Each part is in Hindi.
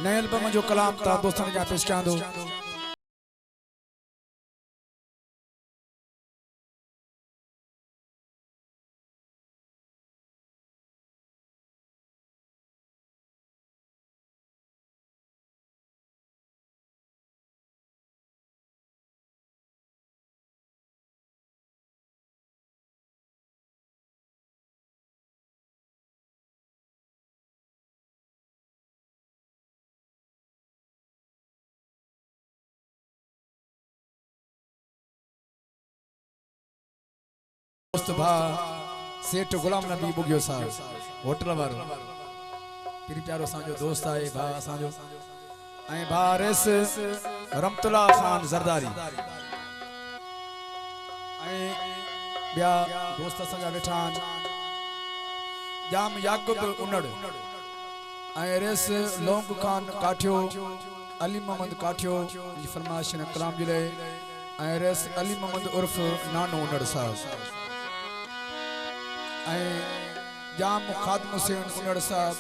नए एल्बम जो कलाम था दोस्तों ने पेश कया दो। दोस्त भा सेठ गुलाम नबी बुगियो साहब होटल वारो पिरी प्यारो साजो दोस्त आए भा साजो ऐ भारेस रमतुल्ला खान जरदारी ऐ बिया दोस्त संगा वेठान जाम याकूब उनड़ ऐ रेस लोंग खान काठियो अली मोहम्मद काठियो जी फरमाइश न कलाम जिले ऐ रेस अली मोहम्मद उर्फ नानो उनड़ साहब जाम खादम हुसैन उनड़ साहब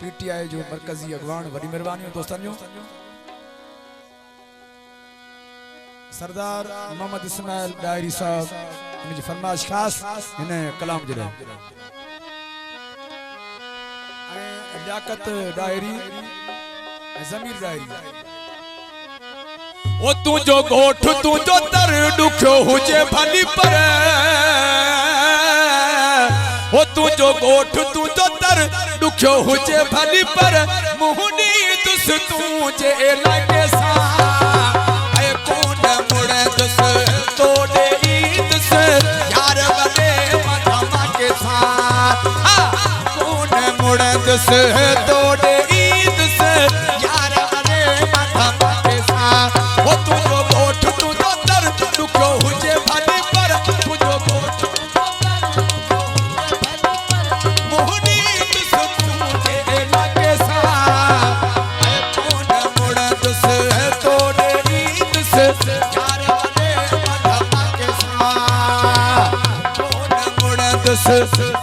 पीटीआई जो मरकजी अगवान वडी मेहरबानी दोस्तन जो सरदार मोहम्मद इस्माइल डायरी साहब इन जी फरमाइश खास इन कलाम जरे लियाकत डायरी जमीर डायरी ओ तू जो गोठ तू जो तर दुखो हुजे भली पर ओ तू जो गोठ तू जो तर दुखो हुजे भली पर मुहनी दुस तू जे लगे सा ए कौन मुड़े दुस तोड़े ईद से यार बने मधमा के साथ कौन मुड़े दुस तोड़े ईद से यार बने मधमा के साथ ओ तू जो गोठ तू जो तर दुखो हुजे भली पर तू जो गोठ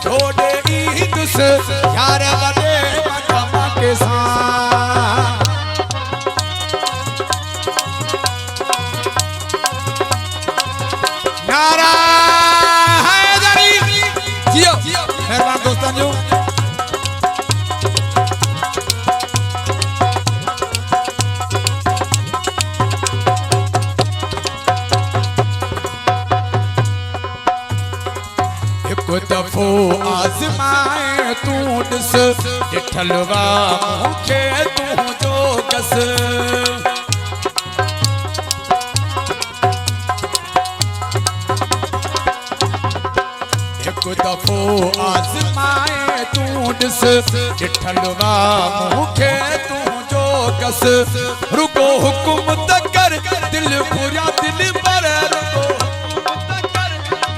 छोड़े ईद से यार बने मधमा के साथ नारा हैदरी जियो मेहरबान दोस्तन जो दफो आजमाए तू डिस डिठलवा मुखे तू जो कस एक दफो आजमाए तू डिस डिठलवा मुखे तू जो कस रुको हुकुम तकर दिल पूरा दिल पर रुको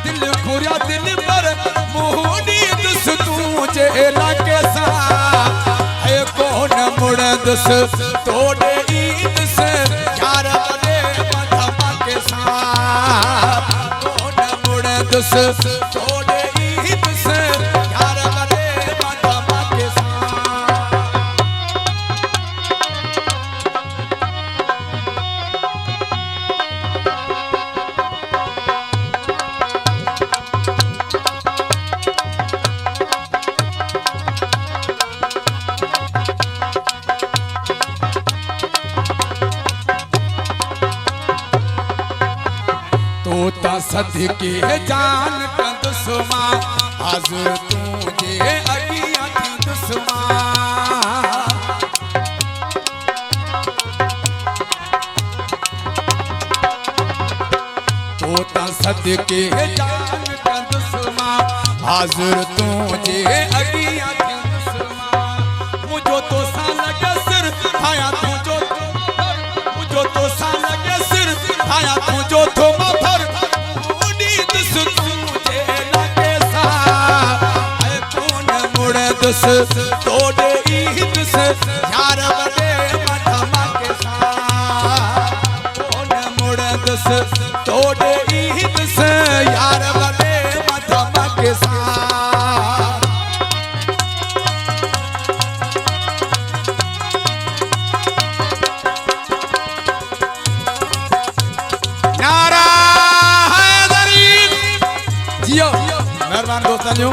दिल पूरा दिल पर मुहनी दुस तू जे लगे सा है कौन मुड़े दुस तोड़े ईद से यार बने मधमा के साथ कौन मुड़े दुस तोड़े ईद से यार बने मधमा के साथ सदके जान का दुश्मा हाजिर तुझे अगिया थी दुश्मा तोता सदके जान का दुश्मा हाजिर तुझे अगिया थी दुश्मा मुझो तो सा लगे सिर भाया तुझो मुझो तो सा लगे सिर भाया तुझो तो मफर तोड़े ईद से यार बने मधमा के साथ कौन मुड़े दुस तोड़े ईद से यार बने मधमा के साथ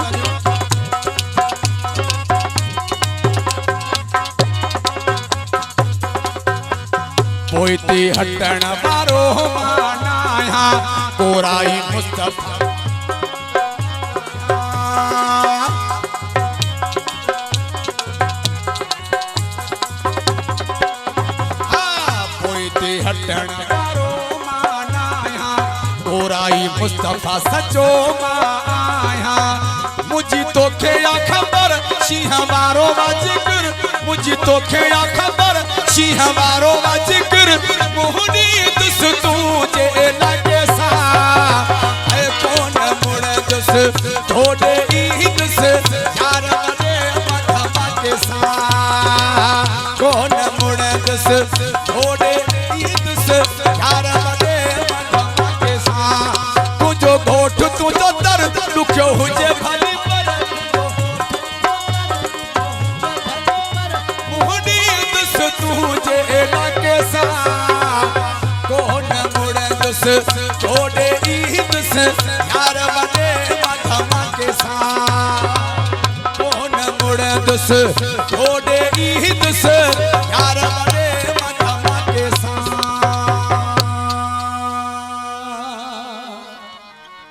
तालियूं पोइते हटण वारो मानाया कोराई मुस्तफा पोइते हटण वारो मानाया कोराई मुस्तफा सचो माया मुझी तोखे या खबर शीह वारो जिक्र मुझी तोखे या खबर शीह वारो जिक्र मोहनी दुस तू जे लगे सा ऐ कौन मुड़ दुस थोड़े ई दुस यार वडे मथमा के सा कौन मुड़ दुस थोड़े ई दुस यार वडे मथमा के सा तुझो घोट तुझो दर दुखियो हुजे भली पर मोहनी दुस तुझे लगे सा कौन मुड़ दुस छोड़े ई दुस यार वडे मथमा के सा कौन मुड़ दुस छोड़े ई दुस यार